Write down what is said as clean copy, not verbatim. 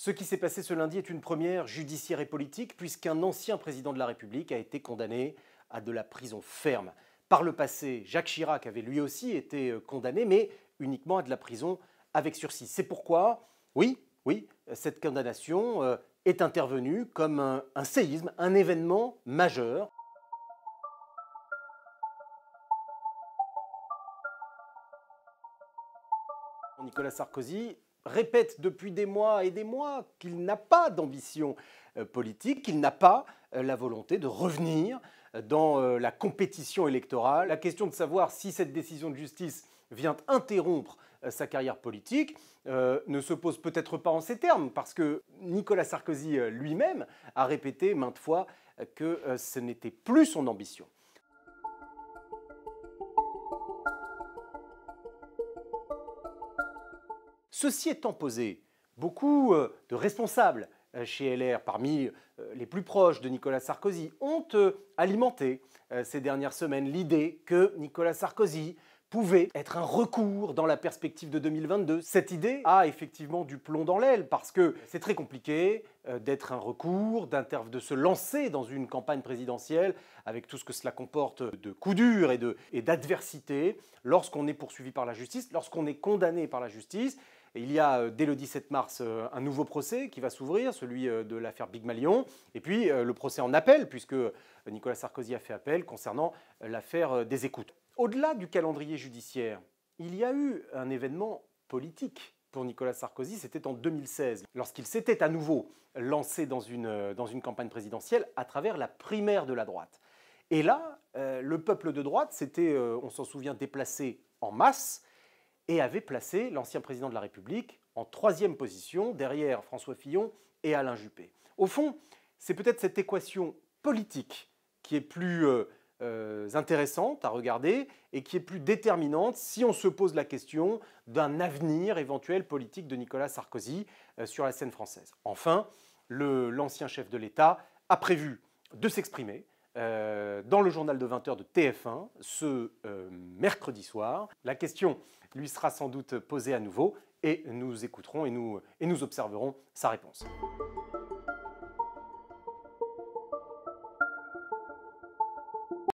Ce qui s'est passé ce lundi est une première judiciaire et politique puisqu'un ancien président de la République a été condamné à de la prison ferme. Par le passé, Jacques Chirac avait lui aussi été condamné, mais uniquement à de la prison avec sursis. C'est pourquoi, oui, cette condamnation est intervenue comme un séisme, un événement majeur. Nicolas Sarkozy répète depuis des mois et des mois qu'il n'a pas d'ambition politique, qu'il n'a pas la volonté de revenir dans la compétition électorale. La question de savoir si cette décision de justice vient interrompre sa carrière politique ne se pose peut-être pas en ces termes, parce que Nicolas Sarkozy lui-même a répété maintes fois que ce n'était plus son ambition. Ceci étant posé, beaucoup de responsables chez LR, parmi les plus proches de Nicolas Sarkozy, ont alimenté ces dernières semaines l'idée que Nicolas Sarkozy pouvait être un recours dans la perspective de 2022. Cette idée a effectivement du plomb dans l'aile parce que c'est très compliqué d'être un recours, de se lancer dans une campagne présidentielle avec tout ce que cela comporte de coups durs et d'adversité lorsqu'on est poursuivi par la justice, lorsqu'on est condamné par la justice. Et il y a dès le 17 mars un nouveau procès qui va s'ouvrir, celui de l'affaire Big Malion, et puis le procès en appel, puisque Nicolas Sarkozy a fait appel concernant l'affaire des écoutes. Au-delà du calendrier judiciaire, il y a eu un événement politique pour Nicolas Sarkozy, c'était en 2016, lorsqu'il s'était à nouveau lancé dans une campagne présidentielle à travers la primaire de la droite. Et là, le peuple de droite s'était, on s'en souvient, déplacé en masse, et avait placé l'ancien président de la République en troisième position, derrière François Fillon et Alain Juppé. Au fond, c'est peut-être cette équation politique qui est plus intéressante à regarder et qui est plus déterminante si on se pose la question d'un avenir éventuel politique de Nicolas Sarkozy sur la scène française. Enfin, l'ancien chef de l'État a prévu de s'exprimer dans le journal de 20h de TF1 ce mercredi soir. La question lui sera sans doute posée à nouveau et nous écouterons et nous observerons sa réponse.